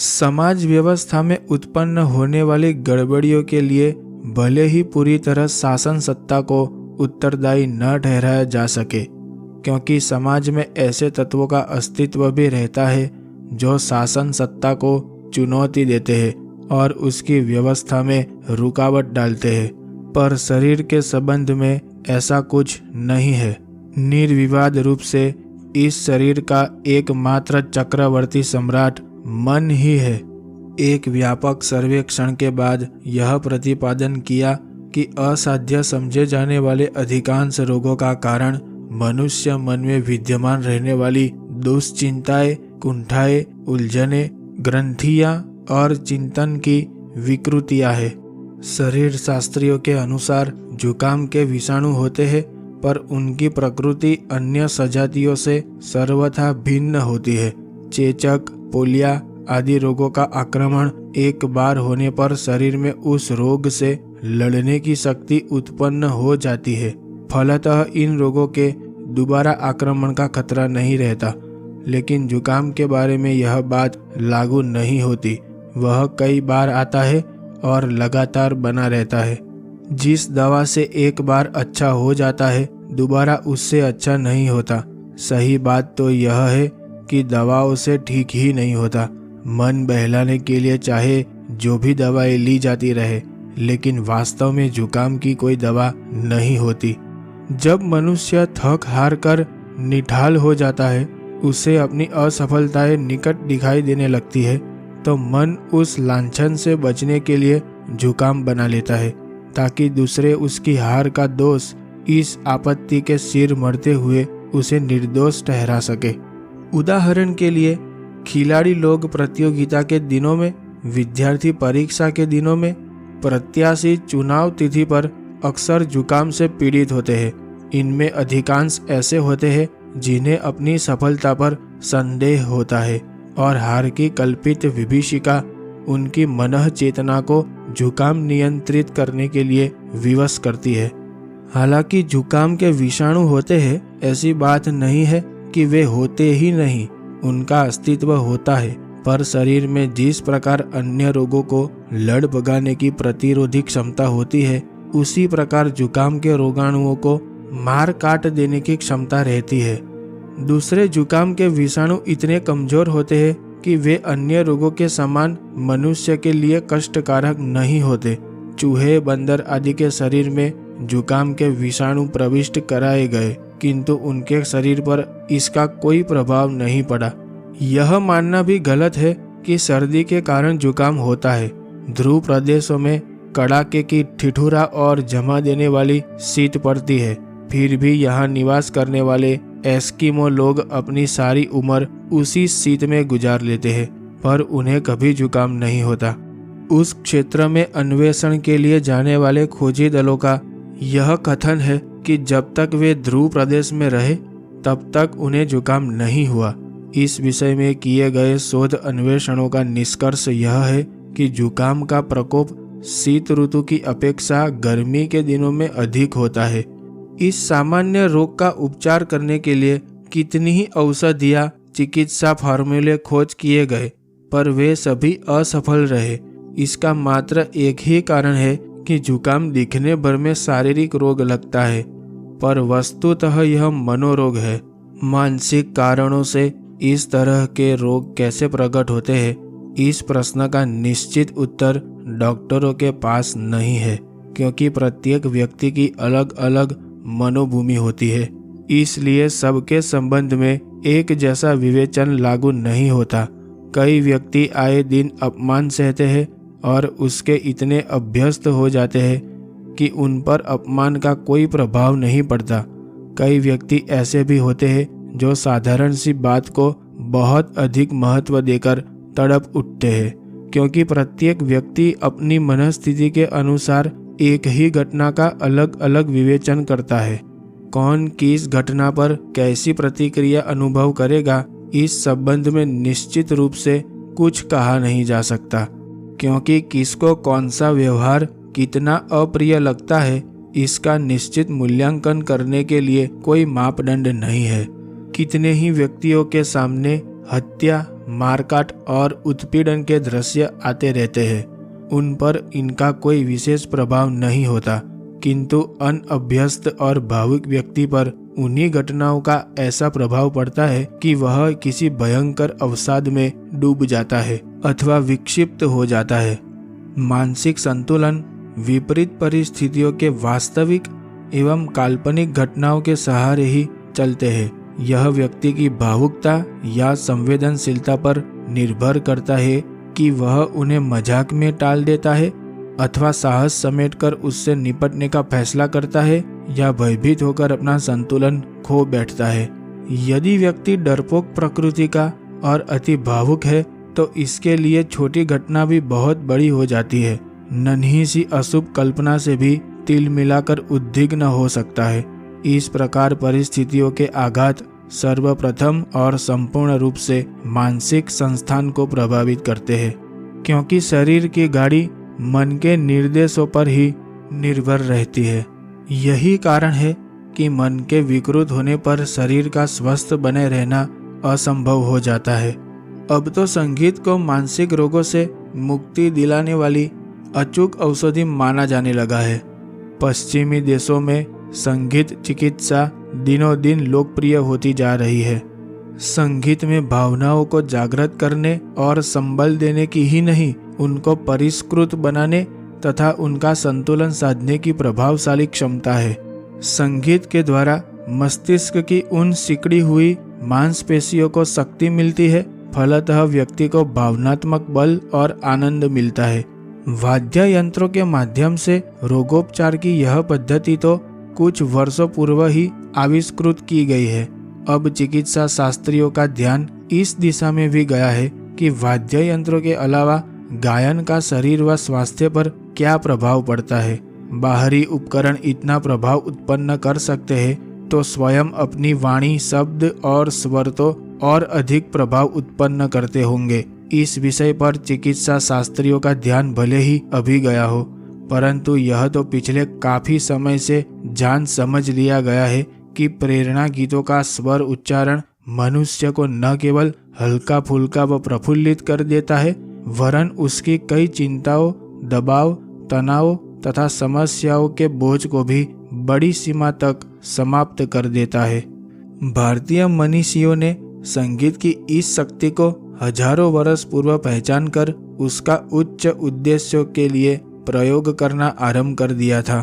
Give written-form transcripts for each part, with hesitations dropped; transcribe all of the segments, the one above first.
समाज व्यवस्था में उत्पन्न होने वाली गड़बड़ियों के लिए भले ही पूरी तरह शासन सत्ता को उत्तरदायी न ठहराया जा सके, क्योंकि समाज में ऐसे तत्वों का अस्तित्व भी रहता है जो शासन सत्ता को चुनौती देते हैं और उसकी व्यवस्था में रुकावट डालते हैं। पर शरीर के संबंध में ऐसा कुछ नहीं है। निर्विवाद रूप से इस शरीर का एकमात्र चक्रवर्ती सम्राट मन ही है। एक व्यापक सर्वेक्षण के बाद यह प्रतिपादन किया कि असाध्य समझे जाने वाले अधिकांश रोगों का कारण मनुष्य मन में विद्यमान रहने वाली दुश्चिंताएं, कुंठाएं, उलझने, ग्रंथियां और चिंतन की विकृतियां है। शरीर शास्त्रियों के अनुसार जुकाम के विषाणु होते हैं, पर उनकी प्रकृति अन्य सजातियों से सर्वथा भिन्न होती है। चेचक, पोलिया आदि रोगों का आक्रमण एक बार होने पर शरीर में उस रोग से लड़ने की शक्ति उत्पन्न हो जाती है। फलतः इन रोगों के दोबारा आक्रमण का खतरा नहीं रहता। लेकिन जुकाम के बारे में यह बात लागू नहीं होती। वह कई बार आता है और लगातार बना रहता है। जिस दवा से एक बार अच्छा हो जाता है, दोबारा उससे अच्छा नहीं होता। सही बात तो यह है कि दवाओं से ठीक ही नहीं होता। मन बहलाने के लिए चाहे जो भी दवाएं ली जाती रहे, लेकिन वास्तव में जुकाम की कोई दवा नहीं होती। जब मनुष्य थक हार कर निढाल हो जाता है, उसे अपनी असफलताएं निकट दिखाई देने लगती है, तो मन उस लांछन से बचने के लिए जुकाम बना लेता है, ताकि दूसरे उसकी हार का दोष इस आपत्ति के सिर मरते हुए उसे निर्दोष ठहरा सके। उदाहरण के लिए, खिलाड़ी लोग प्रतियोगिता के दिनों में, विद्यार्थी परीक्षा के दिनों में, प्रत्याशी चुनाव तिथि पर अक्सर जुकाम से पीड़ित होते हैं। इनमें अधिकांश ऐसे होते हैं जिन्हें अपनी सफलता पर संदेह होता है और हार की कल्पित विभीषिका उनकी मनः चेतना को जुकाम नियंत्रित करने के लिए विवश करती है। हालांकि जुकाम के विषाणु होते हैं, ऐसी बात नहीं है कि वे होते ही नहीं, उनका अस्तित्व होता है। पर शरीर में जिस प्रकार अन्य रोगों को लड़ भगाने की प्रतिरोधी क्षमता होती है, उसी प्रकार जुकाम के रोगाणुओं को मार काट देने की क्षमता रहती है। दूसरे जुकाम के विषाणु इतने कमजोर होते हैं कि वे अन्य रोगों के समान मनुष्य के लिए कष्टकारक नहीं होते। चूहे, बंदर आदि के शरीर में जुकाम के विषाणु प्रविष्ट कराए गए, किंतु उनके शरीर पर इसका कोई प्रभाव नहीं पड़ा। यह मानना भी गलत है कि सर्दी के कारण जुकाम होता है। ध्रुव प्रदेशों में कड़ाके की ठिठुरा और जमा देने वाली शीत पड़ती है, फिर भी यहाँ निवास करने वाले एस्किमो लोग अपनी सारी उम्र उसी शीत में गुजार लेते हैं, पर उन्हें कभी जुकाम नहीं होता। उस क्षेत्र में अन्वेषण के लिए जाने वाले खोजी दलों का यह कथन है कि जब तक वे ध्रुव प्रदेश में रहे, तब तक उन्हें जुकाम नहीं हुआ। इस विषय में किए गए शोध अन्वेषणों का निष्कर्ष यह है कि जुकाम का प्रकोप शीत ऋतु की अपेक्षा गर्मी के दिनों में अधिक होता है। इस सामान्य रोग का उपचार करने के लिए कितनी ही औषधियाँ, चिकित्सा फार्मूले खोज किए गए, पर वे सभी असफल रहे। इसका मात्र एक ही कारण है कि जुकाम दिखने भर में शारीरिक रोग लगता है, पर वस्तुतः यह मनोरोग है। मानसिक कारणों से इस तरह के रोग कैसे प्रकट होते हैं, इस प्रश्न का निश्चित उत्तर डॉक्टरों के पास नहीं है, क्योंकि प्रत्येक व्यक्ति की अलग अलग मनोभूमि होती है। इसलिए सबके संबंध में एक जैसा विवेचन लागू नहीं होता। कई व्यक्ति आए दिन अपमान सहते हैं और उसके इतने अभ्यस्त हो जाते हैं कि उन पर अपमान का कोई प्रभाव नहीं पड़ता। कई व्यक्ति ऐसे भी होते हैं जो साधारण सी बात को बहुत अधिक महत्व देकर तड़प उठते हैं, क्योंकि प्रत्येक व्यक्ति अपनी मनस्थिति के अनुसार एक ही घटना का अलग अलग विवेचन करता है। कौन किस घटना पर कैसी प्रतिक्रिया अनुभव करेगा, इस संबंध में निश्चित रूप से कुछ कहा नहीं जा सकता, क्योंकि किसको कौन सा व्यवहार कितना अप्रिय लगता है, इसका निश्चित मूल्यांकन करने के लिए कोई मापदंड नहीं है। कितने ही व्यक्तियों के सामने हत्या, मारकाट और उत्पीड़न के दृश्य आते रहते हैं। उन पर इनका कोई विशेष प्रभाव नहीं होता, किंतु अनअभ्यस्त और भावुक व्यक्ति पर उन्हीं घटनाओं का ऐसा प्रभाव पड़ता है कि वह किसी भयंकर अवसाद में डूब जाता है अथवा विक्षिप्त हो जाता है। मानसिक संतुलन विपरीत परिस्थितियों के वास्तविक एवं काल्पनिक घटनाओं के सहारे ही चलते हैं। यह व्यक्ति की भावुकता या संवेदनशीलता पर निर्भर करता है कि वह उन्हें मजाक में टाल देता है अथवा साहस समेटकर उससे निपटने का फैसला करता है या भयभीत होकर अपना संतुलन खो बैठता है। यदि व्यक्ति डरपोक प्रकृति का और अति भावुक है तो इसके लिए छोटी घटना भी बहुत बड़ी हो जाती है। नन्ही सी अशुभ कल्पना से भी तिल मिलाकर उद्विग्न हो सकता है। इस प्रकार परिस्थितियों के आघात सर्वप्रथम और संपूर्ण रूप से मानसिक संस्थान को प्रभावित करते हैं, क्योंकि शरीर की गाड़ी मन के निर्देशों पर ही निर्भर रहती है। यही कारण है कि मन के विकृत होने पर शरीर का स्वस्थ बने रहना असंभव हो जाता है। अब तो संगीत को मानसिक रोगों से मुक्ति दिलाने वाली अचूक औषधि माना जाने लगा है। पश्चिमी देशों में संगीत चिकित्सा दिनों दिन लोकप्रिय होती जा रही है। संगीत में भावनाओं को जागृत करने और संबल देने की ही नहीं, उनको परिष्कृत बनाने तथा उनका संतुलन साधने की प्रभावशाली क्षमता है। संगीत के द्वारा मस्तिष्क की उन सिकड़ी हुई मांसपेशियों को शक्ति मिलती है, फलतः व्यक्ति को भावनात्मक बल और आनंद मिलता है। वाद्य यंत्रों के माध्यम से रोगोपचार की यह पद्धति तो कुछ वर्षों पूर्व ही आविष्कृत की गई है। अब चिकित्सा शास्त्रियों का ध्यान इस दिशा में भी गया है कि वाद्य यंत्रों के अलावा गायन का शरीर व स्वास्थ्य पर क्या प्रभाव पड़ता है। बाहरी उपकरण इतना प्रभाव उत्पन्न कर सकते हैं तो स्वयं अपनी वाणी, शब्द और स्वर तो और अधिक प्रभाव उत्पन्न करते होंगे। इस विषय पर चिकित्सा शास्त्रियों का ध्यान भले ही अभी गया हो, परंतु यह तो पिछले काफी समय से जान समझ लिया गया है कि प्रेरणा गीतों का स्वर उच्चारण मनुष्य को न केवल हल्का फुल्का व प्रफुल्लित कर देता है, वरन उसकी कई चिंताओं, दबाव, तनाव तथा समस्याओं के बोझ को भी बड़ी सीमा तक समाप्त कर देता है। भारतीय मनीषियों ने संगीत की इस शक्ति को हजारों वर्ष पूर्व पहचान कर उसका उच्च उद्देश्यों के लिए प्रयोग करना आरंभ कर दिया था।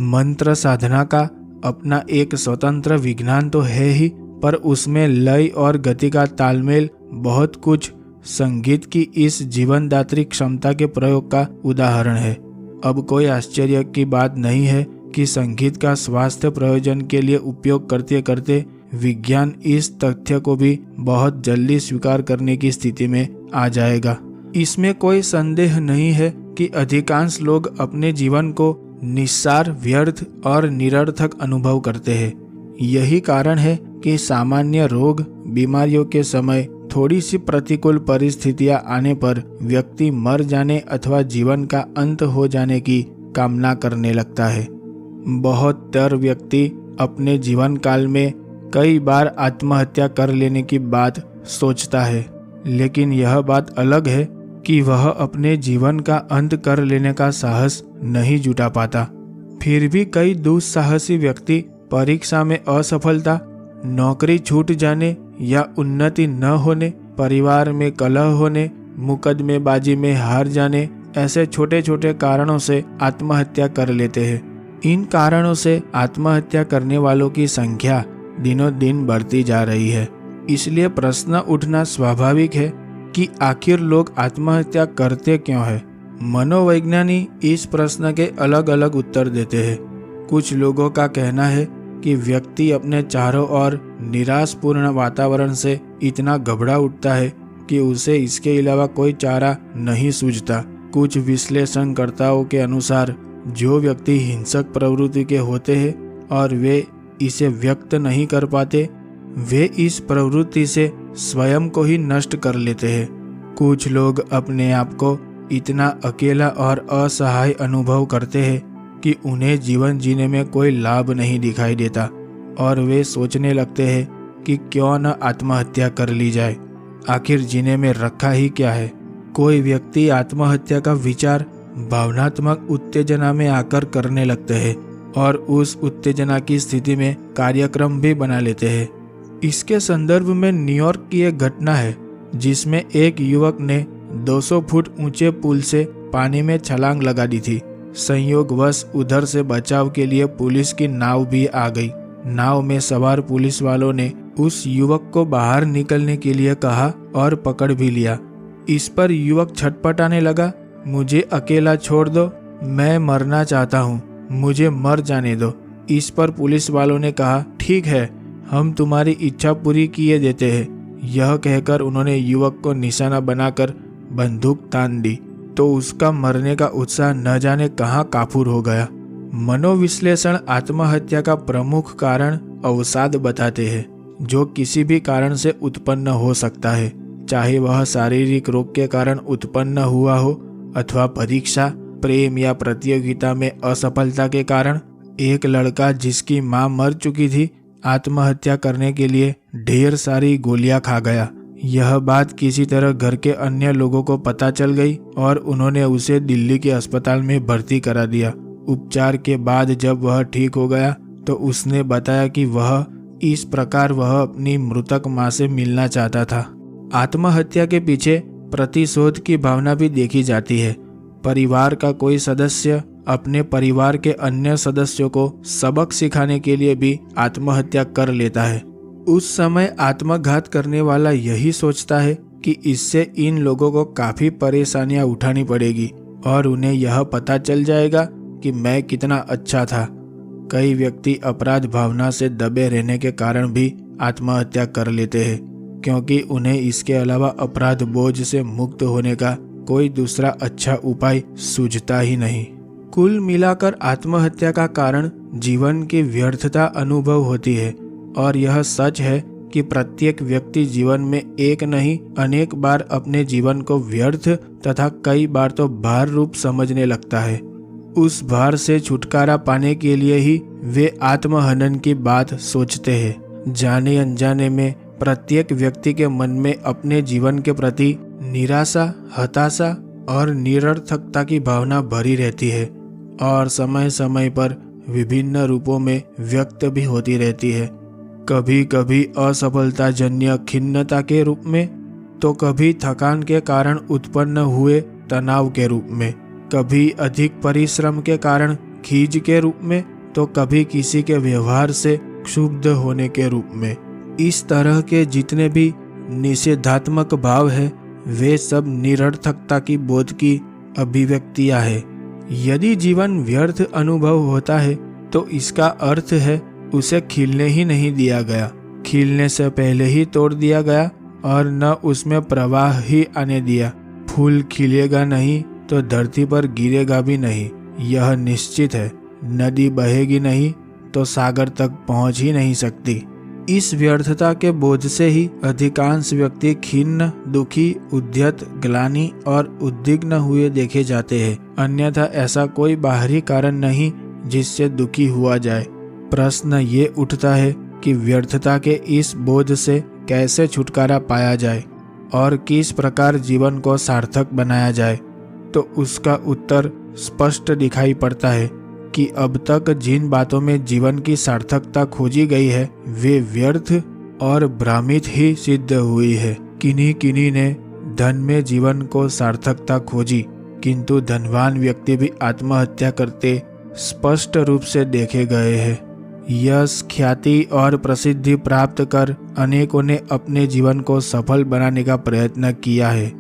मंत्र साधना का अपना एक स्वतंत्र विज्ञान तो है ही, पर उसमें लय और गति का तालमेल बहुत कुछ संगीत की इस जीवनदात्री क्षमता के प्रयोग का उदाहरण है। अब कोई आश्चर्य की बात नहीं है कि संगीत का स्वास्थ्य प्रयोजन के लिए उपयोग करते करते विज्ञान इस तथ्य को भी बहुत जल्दी स्वीकार करने की स्थिति में आ जाएगा। इसमें कोई संदेह नहीं है कि अधिकांश लोग अपने जीवन को निस्सार, व्यर्थ और निरर्थक अनुभव करते हैं। यही कारण है कि सामान्य रोग, बीमारियों के समय थोड़ी सी प्रतिकूल परिस्थितियां आने पर व्यक्ति मर जाने अथवा जीवन का अंत हो जाने की कामना करने लगता है। बहुत तर व्यक्ति अपने जीवन काल में कई बार आत्महत्या कर लेने की बात सोचता है, लेकिन यह बात अलग है कि वह अपने जीवन का अंत कर लेने का साहस नहीं जुटा पाता। फिर भी कई दुस्साहसी व्यक्ति परीक्षा में असफलता, नौकरी छूट जाने या उन्नति न होने, परिवार में कलह होने, मुकदमेबाजी में हार जाने, ऐसे छोटे छोटे कारणों से आत्महत्या कर लेते हैं। इन कारणों से आत्महत्या करने वालों की संख्या दिनों दिन बढ़ती जा रही है। इसलिए प्रश्न उठना स्वाभाविक है कि आखिर लोग आत्महत्या करते क्यों हैं? मनोवैज्ञानी इस प्रश्न के अलग अलग उत्तर देते हैं। कुछ लोगों का कहना है कि व्यक्ति अपने चारों ओर निराशपूर्ण वातावरण से इतना घबरा उठता है कि उसे इसके अलावा कोई चारा नहीं सूझता। कुछ विश्लेषणकर्ताओं के अनुसार जो व्यक्ति हिंसक प्रवृत्ति के होते हैं और वे इसे व्यक्त नहीं कर पाते, वे इस प्रवृत्ति से स्वयं को ही नष्ट कर लेते हैं। कुछ लोग अपने आप को इतना अकेला और असहाय अनुभव करते हैं कि उन्हें जीवन जीने में कोई लाभ नहीं दिखाई देता और वे सोचने लगते हैं कि क्यों न आत्महत्या कर ली जाए। आखिर जीने में रखा ही क्या है। कोई व्यक्ति आत्महत्या का विचार भावनात्मक उत्तेजना में आकर करने लगते हैं और उस उत्तेजना की स्थिति में कार्यक्रम भी बना लेते हैं। इसके संदर्भ में न्यूयॉर्क की एक घटना है जिसमें एक युवक ने 200 फुट ऊंचे पुल से पानी में छलांग लगा दी थी। संयोगवश उधर से बचाव के लिए पुलिस की नाव भी आ गई। नाव में सवार पुलिस वालों ने उस युवक को बाहर निकलने के लिए कहा और पकड़ भी लिया। इस पर युवक छटपटाने लगा, मुझे अकेला छोड़ दो, मैं मरना चाहता हूँ, मुझे मर जाने दो। इस पर पुलिस वालों ने कहा, ठीक है, हम तुम्हारी इच्छा पूरी किए देते हैं। यह कहकर उन्होंने युवक को निशाना बनाकर बंदूक तान दी तो उसका मरने का उत्साह न जाने कहाँ काफूर हो गया। मनोविश्लेषण आत्महत्या का प्रमुख कारण अवसाद बताते हैं जो किसी भी कारण से उत्पन्न हो सकता है, चाहे वह शारीरिक रोग के कारण उत्पन्न हुआ हो अथवा परीक्षा, प्रेम या प्रतियोगिता में असफलता के कारण। एक लड़का जिसकी मां मर चुकी थी आत्महत्या करने के लिए ढेर सारी गोलियां खा गया। यह बात किसी तरह घर के अन्य लोगों को पता चल गई और उन्होंने उसे दिल्ली के अस्पताल में भर्ती करा दिया। उपचार के बाद जब वह ठीक हो गया तो उसने बताया कि इस प्रकार वह अपनी मृतक मां से मिलना चाहता था। आत्महत्या के पीछे प्रतिशोध की भावना भी देखी जाती है। परिवार का कोई सदस्य अपने परिवार के अन्य सदस्यों को सबक सिखाने के लिए भी आत्महत्या कर लेता है। उस समय आत्मघात करने वाला यही सोचता है कि इससे इन लोगों को काफी परेशानियां उठानी पड़ेगी और उन्हें यह पता चल जाएगा कि मैं कितना अच्छा था। कई व्यक्ति अपराध भावना से दबे रहने के कारण भी आत्महत्या कर लेते हैं क्योंकि उन्हें इसके अलावा अपराध बोझ से मुक्त होने का कोई दूसरा अच्छा उपाय सूझता ही नहीं। कुल मिलाकर आत्महत्या का कारण जीवन की व्यर्थता अनुभव होती है और यह सच है कि प्रत्येक व्यक्ति जीवन में एक नहीं अनेक बार अपने जीवन को व्यर्थ तथा कई बार तो भार रूप समझने लगता है। उस भार से छुटकारा पाने के लिए ही वे आत्महनन की बात सोचते हैं। जाने अनजाने में प्रत्येक व्यक्ति के मन में अपने जीवन के प्रति निराशा, हताशा और निरर्थकता की भावना भरी रहती है और समय समय पर विभिन्न रूपों में व्यक्त भी होती रहती है। कभी कभी असफलता जन्य खिन्नता के रूप में, तो कभी थकान के कारण उत्पन्न हुए तनाव के रूप में, कभी अधिक परिश्रम के कारण खीज के रूप में, तो कभी किसी के व्यवहार से क्षुब्ध होने के रूप में। इस तरह के जितने भी निषेधात्मक भाव है वे सब निरर्थकता की बोध की अभिव्यक्तियां है। यदि जीवन व्यर्थ अनुभव होता है तो इसका अर्थ है उसे खिलने ही नहीं दिया गया, खिलने से पहले ही तोड़ दिया गया और न उसमें प्रवाह ही आने दिया। फूल खिलेगा नहीं तो धरती पर गिरेगा भी नहीं, यह निश्चित है। नदी बहेगी नहीं तो सागर तक पहुंच ही नहीं सकती। इस व्यर्थता के बोझ से ही अधिकांश व्यक्ति खिन्न, दुखी, उद्यत, ग्लानि और उद्विग्न हुए देखे जाते हैं। अन्यथा ऐसा कोई बाहरी कारण नहीं जिससे दुखी हुआ जाए। प्रश्न ये उठता है कि व्यर्थता के इस बोझ से कैसे छुटकारा पाया जाए और किस प्रकार जीवन को सार्थक बनाया जाए। तो उसका उत्तर स्पष्ट दिखाई पड़ता है कि अब तक जिन बातों में जीवन की सार्थकता खोजी गई है वे व्यर्थ और भ्रामित ही सिद्ध हुई है। किन्हीं किन्हीं ने धन में जीवन को सार्थकता खोजी, किंतु धनवान व्यक्ति भी आत्महत्या करते स्पष्ट रूप से देखे गए हैं। यश, ख्याति और प्रसिद्धि प्राप्त कर अनेकों ने अपने जीवन को सफल बनाने का प्रयत्न किया है।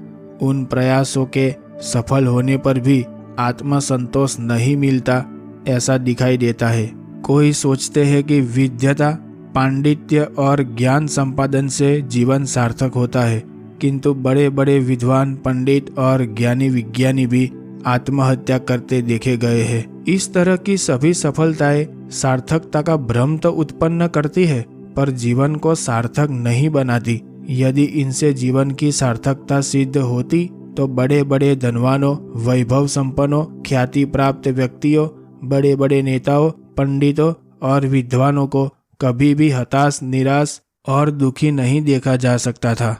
उन प्रयासों के सफल होने पर भी आत्मसंतोष नहीं मिलता ऐसा दिखाई देता है। कोई सोचते हैं कि विद्वता, पांडित्य और ज्ञान संपादन से जीवन सार्थक होता है, किंतु बड़े बड़े विद्वान, पंडित और ज्ञानी विज्ञानी भी आत्महत्या करते देखे गए हैं। इस तरह की सभी सफलताएं सार्थकता का भ्रम तो उत्पन्न करती है पर जीवन को सार्थक नहीं बनाती। यदि इनसे जीवन की सार्थकता सिद्ध होती तो बड़े बड़े धनवानों, वैभव संपन्नों, ख्याति प्राप्त व्यक्तियों, बड़े बड़े नेताओं, पंडितों और विद्वानों को कभी भी हताश, निराश और दुखी नहीं देखा जा सकता था।